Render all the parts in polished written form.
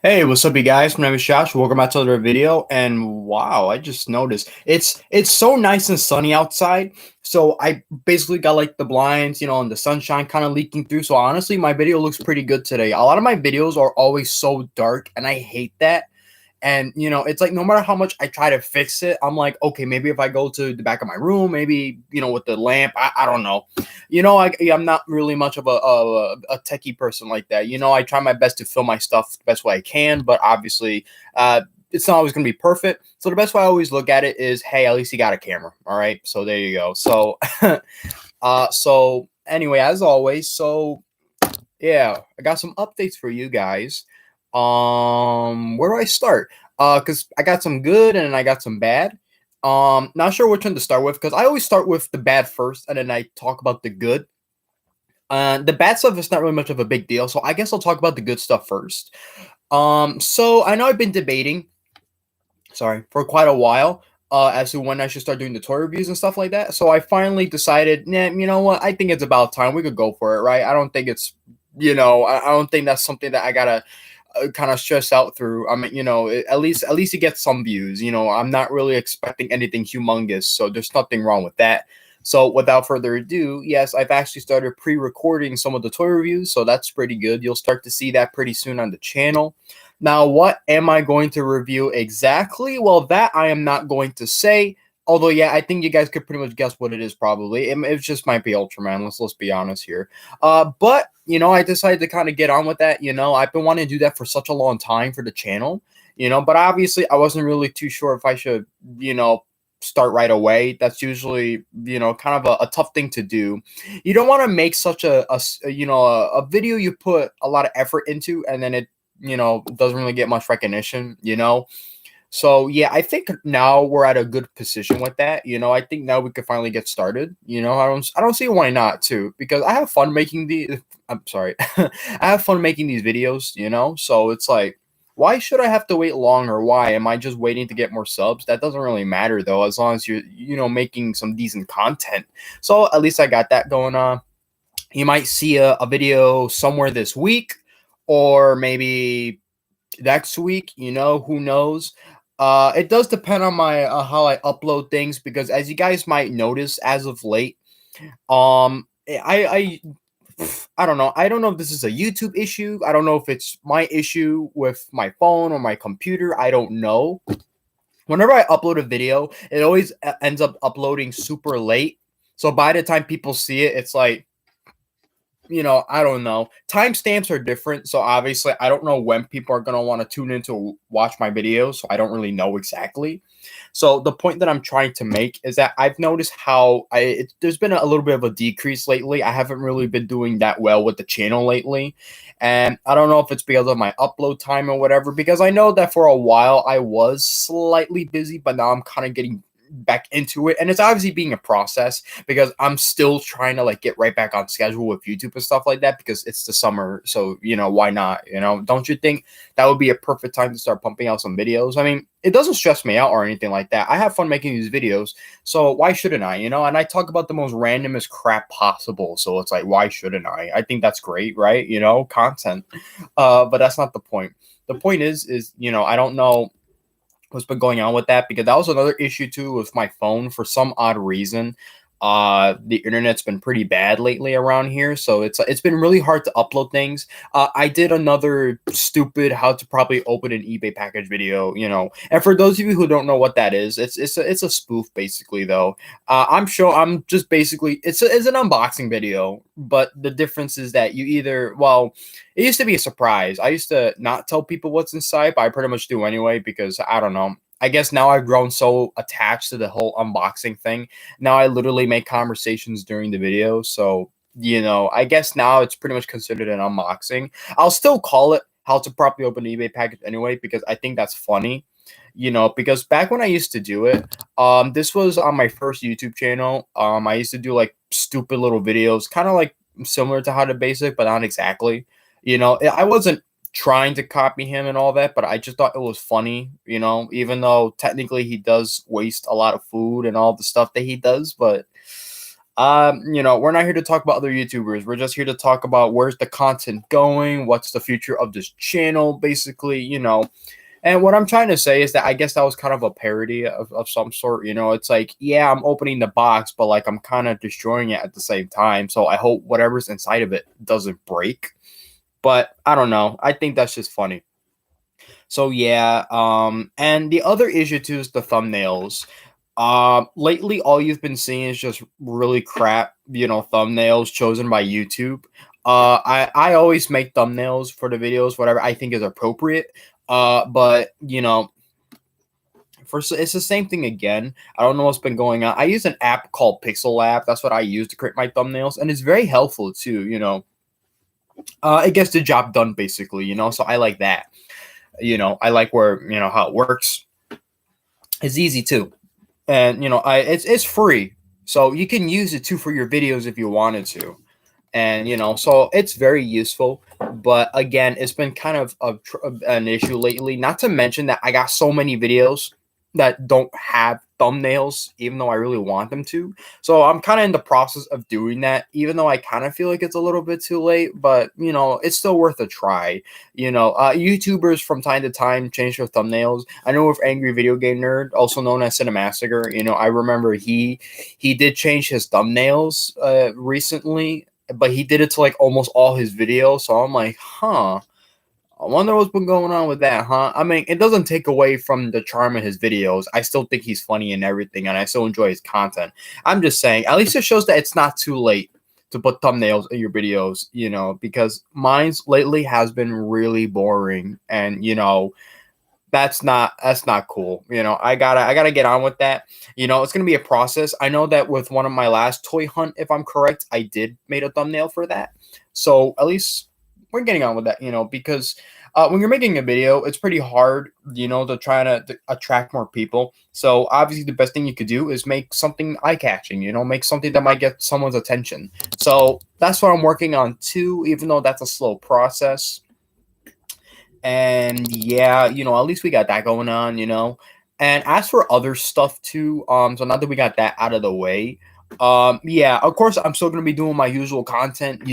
Hey, what's up, you guys? My name is Josh. Welcome back to another video. And wow, I just noticed it's so nice and sunny outside. So I basically got like the blinds, and the sunshine kind of leaking through. So honestly, my video looks pretty good today. A lot of my videos are always so dark, and I hate that. And it's like no matter how much I try to fix it, I'm like, okay, maybe if I go to the back of my room, maybe with the lamp, I don't know. I'm not really much of a techie person like that. I try my best to film my stuff the best way I can, but obviously, it's not always going to be perfect. So the best way I always look at it is, hey, at least you got a camera. All right. So there you go. So, so anyway, as always, so yeah, I got some updates for you guys. Where do I start? Because I got some good and I got some bad. Not sure which one to start with because I always start with the bad first and then I talk about the good. The bad stuff is not really much of a big deal, so I guess I'll talk about the good stuff first. So I know I've been debating, sorry, for quite a while, as to when I should start doing the toy reviews and stuff like that. So I finally decided, nah, you know what? I think it's about time. We could go for it, right? I don't think it's, I don't think that's something that I gotta kind of stress out through. I mean, at least it gets some views. I'm not really expecting anything humongous, so there's nothing wrong with that. So without further ado, yes, I've actually started pre-recording some of the toy reviews, so that's pretty good. You'll start to see that pretty soon on the channel. Now, what am I going to review exactly? Well, that I am not going to say. Although, yeah, I think you guys could pretty much guess what it is. Probably, it just might be Ultraman. Let's be honest here. But I decided to kind of get on with that. I've been wanting to do that for such a long time for the channel. But obviously, I wasn't really too sure if I should, start right away. That's usually, kind of a tough thing to do. You don't want to make such a video you put a lot of effort into, and then it doesn't really get much recognition. So yeah, I think now we're at a good position with that. I think now we could finally get started. I don't see why not too, because I have fun making the I'm sorry. I have fun making these videos. So it's like, why should I have to wait long, or why am I just waiting to get more subs? That doesn't really matter though, as long as you're making some decent content. So at least I got that going on. You might see a video somewhere this week, or maybe next week. Who knows? It does depend on my how I upload things, because as you guys might notice as of late, I don't know. I don't know if this is a YouTube issue. I don't know if it's my issue with my phone or my computer. I don't know. Whenever I upload a video, it always ends up uploading super late. So by the time people see it, it's like, I don't know. Timestamps are different, so obviously I don't know when people are gonna want to tune in to watch my videos. So I don't really know exactly. So the point that I'm trying to make is that I've noticed how there's been a little bit of a decrease lately. I haven't really been doing that well with the channel lately, and I don't know if it's because of my upload time or whatever. Because I know that for a while I was slightly busy, but now I'm kind of getting back into it, and it's obviously being a process because I'm still trying to like get right back on schedule with YouTube and stuff like that, because it's the summer. So why not? Don't you think that would be a perfect time to start pumping out some videos? I mean, it doesn't stress me out or anything like that. I have fun making these videos, so why shouldn't I? And I talk about the most randomest crap possible, so it's like, why shouldn't I think that's great, right? Content. But that's not the point. The point is I don't know what's been going on with that, because that was another issue too with my phone. For some odd reason, the internet's been pretty bad lately around here, so it's been really hard to upload things. I did another stupid how to probably open an eBay package video. And for those of you who don't know what that is, it's a spoof basically though. I'm just basically, it's an unboxing video, but the difference is that you either, well, it used to be a surprise. I used to not tell people what's inside, but I pretty much do anyway, because I don't know. I guess now I've grown so attached to the whole unboxing thing. Now I literally make conversations during the video. So, I guess now it's pretty much considered an unboxing. I'll still call it how to properly open an eBay package anyway, because I think that's funny. Because back when I used to do it, this was on my first YouTube channel. I used to do like stupid little videos, kind of like similar to How to Basic, but not exactly. I wasn't trying to copy him and all that, but I just thought it was funny, even though technically he does waste a lot of food and all the stuff that he does. But We're not here to talk about other YouTubers. We're just here to talk about where's the content going, what's the future of this channel, basically, And what I'm trying to say is that I guess that was kind of a parody of some sort. It's like, yeah, I'm opening the box, but like I'm kind of destroying it at the same time. So I hope whatever's inside of it doesn't break. But I don't know. I think that's just funny. So yeah, and the other issue too is the thumbnails. Lately all you've been seeing is just really crap, thumbnails chosen by YouTube. I always make thumbnails for the videos, whatever I think is appropriate. But it's the same thing again. I don't know what's been going on. I use an app called Pixel Lab. That's what I use to create my thumbnails, and it's very helpful too. It gets the job done basically. So I like that. I like where how it works. It's easy too, and it's free, so you can use it too for your videos if you wanted to, and so it's very useful. But again, it's been kind of an issue lately. Not to mention that I got so many videos that don't have thumbnails, even though I really want them to. So I'm kind of in the process of doing that, even though I kind of feel like it's a little bit too late. But it's still worth a try. YouTubers from time to time change their thumbnails. I know with Angry Video Game Nerd, also known as Cinemassacre, I remember he did change his thumbnails recently, but he did it to like almost all his videos. So I'm like, huh. I wonder what's been going on with that, huh? I mean, it doesn't take away from the charm of his videos. I still think he's funny and everything, and I still enjoy his content. I'm just saying, at least it shows that it's not too late to put thumbnails in your videos, because mine's lately has been really boring, and that's not cool. I gotta get on with that. It's gonna be a process. I know that with one of my last toy hunt, if I'm correct, I did made a thumbnail for that. So at least we're getting on with that, because when you're making a video, it's pretty hard, to try to attract more people. So obviously, the best thing you could do is make something eye catching, make something that might get someone's attention. So that's what I'm working on too, even though that's a slow process. And yeah, at least we got that going on. And as for other stuff too, so now that we got that out of the way, yeah, of course I'm still gonna be doing my usual content,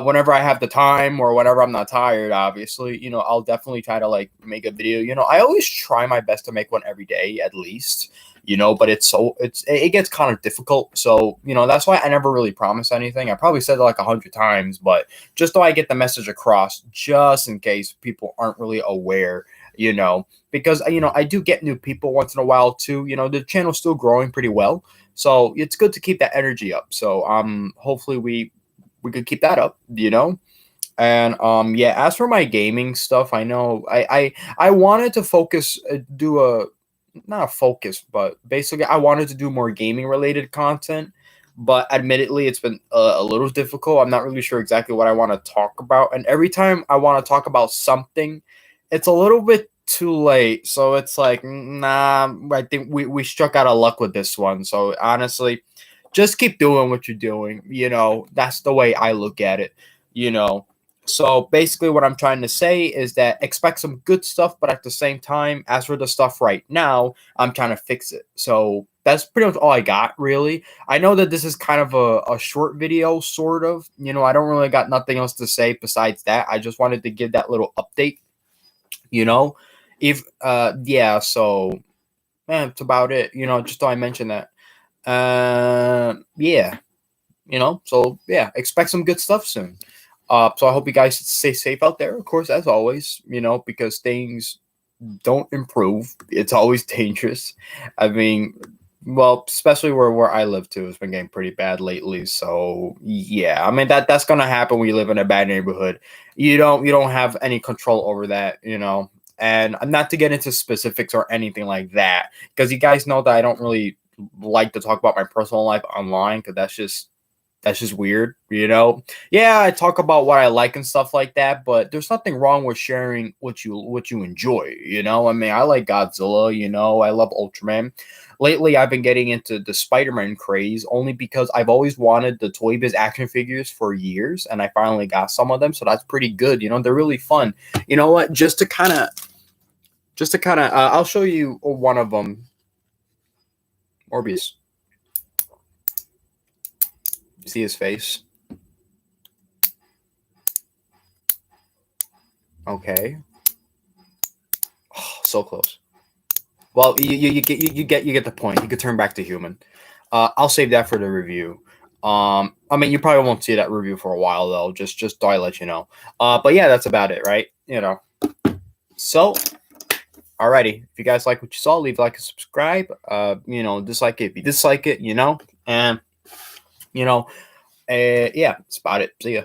whenever I have the time or whenever I'm not tired, obviously, I'll definitely try to like make a video. I always try my best to make one every day at least, but it gets kind of difficult. So, that's why I never really promise anything. I probably said it like 100 times, but just so I get the message across, just in case people aren't really aware, because I do get new people once in a while too. The channel's still growing pretty well, so it's good to keep that energy up. So hopefully we could keep that up, And yeah, as for my gaming stuff, I know I wanted to focus, do a not a focus, but basically I wanted to do more gaming related content. But admittedly, it's been a little difficult. I'm not really sure exactly what I want to talk about, and every time I want to talk about something, it's a little bit too late. So it's like, nah, I think we struck out of luck with this one. So honestly, just keep doing what you're doing. That's the way I look at it. You know, so basically, what I'm trying to say is that expect some good stuff, but at the same time, as for the stuff right now, I'm trying to fix it. So that's pretty much all I got, really. I know that this is kind of a short video, sort of. I don't really got nothing else to say besides that. I just wanted to give that little update. You know, if yeah, so that's about it. Just thought I mentioned that. Yeah, so yeah, expect some good stuff soon. So I hope you guys stay safe out there, of course, as always, because things don't improve. It's always dangerous. I mean, well, especially where I live too, it's been getting pretty bad lately. So yeah, I mean that's gonna happen when you live in a bad neighborhood. You don't have any control over that, And not to get into specifics or anything like that, because you guys know that I don't really like to talk about my personal life online, because that's just weird. Yeah, I talk about what I like and stuff like that, but there's nothing wrong with sharing what you enjoy. I mean, I like Godzilla. I love Ultraman. Lately I've been getting into the Spider-Man craze, only because I've always wanted the Toy Biz action figures for years, and I finally got some of them, so that's pretty good. They're really fun. You know what, just to kind of I'll show you one of them. Morbius. See his face. Okay. Oh, so close. Well, you get the point. He could turn back to human. I'll save that for the review. I mean, you probably won't see that review for a while though. Just thought I'd let you know. But yeah, that's about it, right? So, alrighty. If you guys like what you saw, leave a like and subscribe. Dislike it if you dislike it. And yeah, that's about it. See ya.